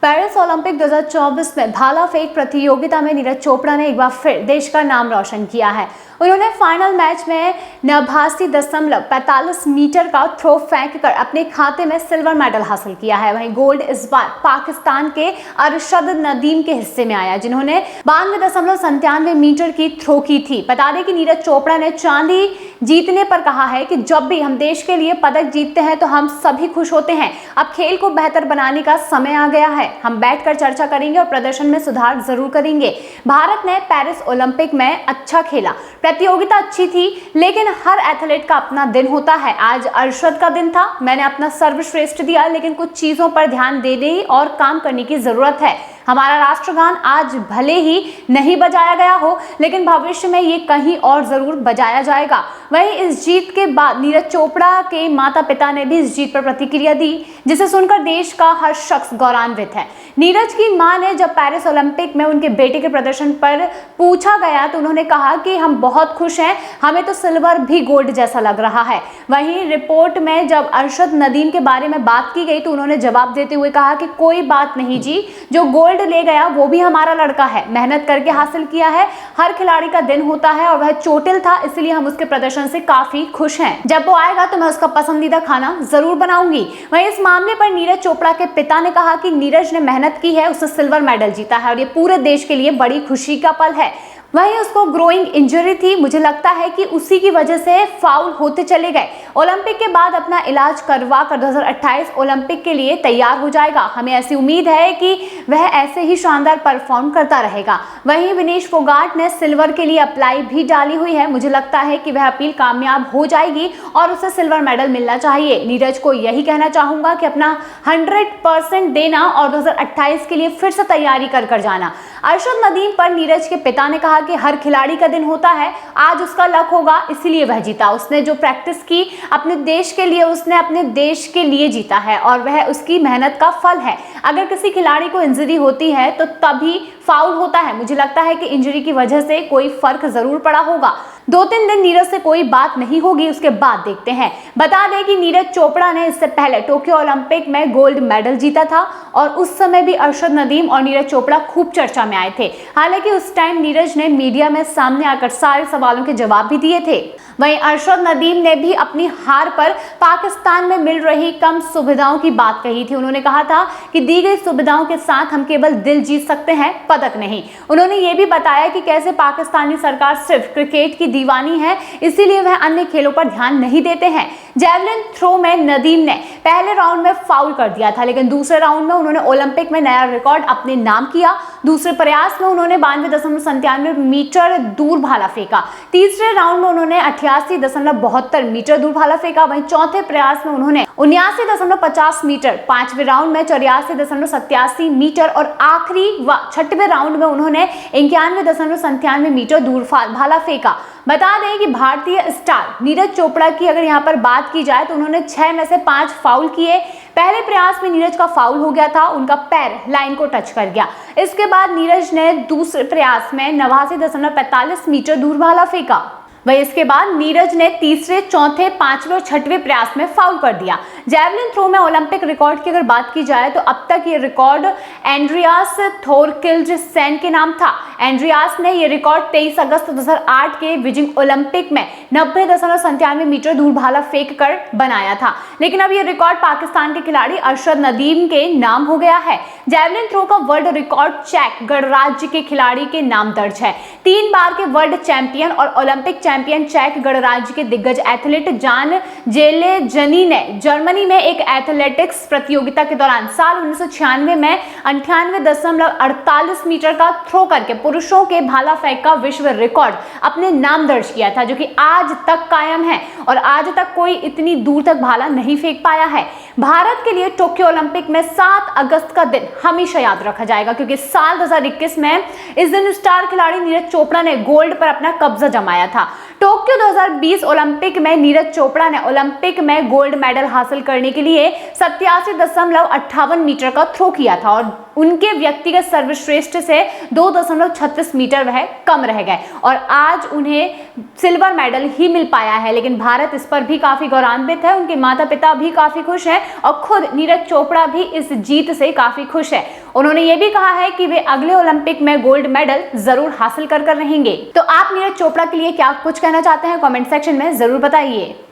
Paris Olympic 2024 में भाला फेंक प्रतियोगिता में नीरज चोपड़ा ने एक बार फिर देश का नाम रोशन किया है। उन्होंने फाइनल मैच में 89.45 मीटर का थ्रो फेंककर अपने खाते में सिल्वर मेडल हासिल किया है। वहीं गोल्ड इस बार पाकिस्तान के अरशद नदीम के हिस्से में आया, जिन्होंने 92.97 मीटर की थ्रो की थी। बता दें कि नीरज चोपड़ा ने चांदी जीतने पर कहा है कि जब भी हम देश के लिए पदक जीतते हैं तो हम सभी खुश होते हैं। अब खेल को बेहतर बनाने का समय आ गया है। हम बैठकर चर्चा करेंगे और प्रदर्शन में सुधार जरूर करेंगे। भारत ने पेरिस ओलंपिक में अच्छा खेला, प्रतियोगिता अच्छी थी, लेकिन हर एथलीट का अपना दिन होता है। आज अरशद का दिन था, मैंने अपना सर्वश्रेष्ठ दिया, लेकिन कुछ चीजों पर ध्यान देने और काम करने की जरूरत है। हमारा राष्ट्रगान आज भले ही नहीं बजाया गया हो, लेकिन भविष्य में ये कहीं और जरूर बजाया जाएगा। वहीं इस जीत के बाद नीरज चोपड़ा के माता पिता ने भी इस जीत पर प्रतिक्रिया दी, जिसे सुनकर देश का हर शख्स गौरवान्वित है। नीरज की मां ने जब पेरिस ओलंपिक में उनके बेटे के प्रदर्शन पर पूछा गया तो उन्होंने कहा कि हम बहुत खुश हैं, हमें तो सिल्वर भी गोल्ड जैसा लग रहा है। वहीं रिपोर्ट में जब अरशद नदीम के बारे में बात की गई तो उन्होंने जवाब देते हुए कहा कि कोई बात नहीं जी, जो गोल्ड ले गया वो भी हमारा लड़का है, मेहनत करके हासिल किया है। हर खिलाड़ी का दिन होता है और वह चोटिल था, इसलिए हम उसके प्रदर्शन से काफी खुश हैं। जब वो आएगा तो मैं उसका पसंदीदा खाना जरूर बनाऊंगी। वहीं इस मामले पर नीरज चोपड़ा के पिता ने कहा कि नीरज ने मेहनत की है, उसने सिल्वर मेडल जीता है और ये पूरे देश के लिए बड़ी खुशी का पल है। वहीं उसको ग्रोइंग इंजरी थी, मुझे लगता है कि उसी की वजह से फाउल होते चले गए। ओलंपिक के बाद अपना इलाज करवा कर 2028 ओलंपिक के लिए तैयार हो जाएगा। हमें ऐसी उम्मीद है कि वह ऐसे ही शानदार परफॉर्म करता रहेगा। वहीं विनेश फोगाट ने सिल्वर के लिए अप्लाई भी डाली हुई है। मुझे लगता है कि वह अपील कामयाब हो जाएगी और उसे सिल्वर मेडल मिलना चाहिए। नीरज को यही कहना चाहूंगा कि अपना 100% देना और 2028 के लिए फिर से तैयारी कर जाना। अरशद नदीम पर नीरज के पिता ने कहा कि हर खिलाड़ी का दिन होता है, आज उसका लक होगा इसलिए वह जीता। उसने जो प्रैक्टिस की अपने देश के लिए, उसने अपने देश के लिए जीता है और वह उसकी मेहनत का फल है। अगर किसी खिलाड़ी को इंजरी होती है तो तभी फाउल होता है। मुझे लगता है कि इंजरी की वजह से कोई फर्क जरूर पड़ा होगा। 2-3 दिन नीरज से कोई बात नहीं होगी, उसके बाद देखते हैं। बता दें कि नीरज चोपड़ा ने इससे पहले टोक्यो ओलंपिक में गोल्ड मेडल जीता था और उस समय भी अरशद नदीम और नीरज चोपड़ा खूब चर्चा में आए थे। हालांकि उस टाइम नीरज ने मीडिया में सामने आकर सारे सवालों के जवाब भी दिए थे। वहीं अरशद नदीम ने भी अपनी हार पर पाकिस्तान में मिल रही कम सुविधाओं की बात कही थी। उन्होंने कहा था कि दी गई सुविधाओं के साथ हम केवल दिल जीत सकते हैं, पदक नहीं। उन्होंने ये भी बताया कि कैसे पाकिस्तानी सरकार सिर्फ क्रिकेट की दीवानी है, इसीलिए वह अन्य खेलों पर ध्यान नहीं देते हैं। जैवलिन थ्रो में नदीम ने पहले राउंड में फाउल कर दिया था, लेकिन दूसरे राउंड में उन्होंने ओलंपिक में नया रिकॉर्ड अपने नाम किया। दूसरे प्रयास में उन्होंने 92.97 मीटर दूर भाला फेंका। तीसरे राउंड में उन्होंने 88.72 मीटर दूर भाला फेंका। वहीं चौथे प्रयास में उन्होंने 79.50 मीटर, पांचवें राउंड में 84.87 मीटर और आखिरी व छठवें राउंड में उन्होंने 91.97 मीटर दूर भाला फेंका। बता दें कि भारतीय स्टार नीरज चोपड़ा की अगर यहाँ पर बात की जाए तो उन्होंने 6 में से 5 फाउल किए। पहले प्रयास में नीरज का फाउल हो गया था, उनका पैर लाइन को टच कर गया। इसके बाद नीरज ने दूसरे प्रयास में 89.45 मीटर दूर भाला फेंका। वही इसके बाद नीरज ने तीसरे, चौथे, पांचवें और छठवें प्रयास में फाउल कर दिया। जैवलिन थ्रो में ओलंपिक रिकॉर्ड की अगर बात की जाए तो अब तक ये रिकॉर्ड एंड्रियास थोरकिल्डसेन के नाम था। एंड्रियास ने ये रिकॉर्ड 23 अगस्त 2008 के बीजिंग ओलंपिक में 90.97 मीटर दूर भाला फेंक कर बनाया था, लेकिन अब ये रिकॉर्ड पाकिस्तान के खिलाड़ी अरशद नदीम के नाम हो गया है। जैवलिन थ्रो का वर्ल्ड रिकॉर्ड चेक गणराज्य के खिलाड़ी के नाम दर्ज है। 3 बार के वर्ल्ड चैंपियन और ओलंपिक चैंपियन चेक गणराज्य के दिग्गज एथलीट जान जेलेजनी ने जर्मनी में एक एथलेटिक्स प्रतियोगिता के दौरान साल 1996 में 98.48 मीटर का थ्रो करके पुरुषों के भाला फेंक का विश्व रिकॉर्ड अपने नाम दर्ज किया था, जो कि आज तक कायम है और आज तक कोई इतनी दूर तक भाला नहीं फेंक पाया है। भारत के लिए टोक्यो ओलंपिक में 7 अगस्त का दिन हमेशा याद रखा जाएगा, क्योंकि साल 2021 में इस दिन स्टार खिलाड़ी नीरज चोपड़ा ने गोल्ड पर अपना कब्जा जमाया था। टोक्यो 2020 ओलंपिक में नीरज चोपड़ा ने ओलंपिक में गोल्ड मेडल हासिल करने के लिए 87.58 मीटर का थ्रो किया था और उनके व्यक्तिगत सर्वश्रेष्ठ से 2.36 मीटर वह कम रह गए और आज उन्हें सिल्वर मेडल ही मिल पाया है। लेकिन भारत इस पर भी काफी गौरवान्वित है, उनके माता पिता भी काफी खुश हैं और खुद नीरज चोपड़ा भी इस जीत से काफी खुश है। उन्होंने ये भी कहा है कि वे अगले ओलंपिक में गोल्ड मेडल जरूर हासिल कर रहेंगे। तो आप नीरज चोपड़ा के लिए क्या कुछ कहना चाहते हैं, कमेंट सेक्शन में जरूर बताइए।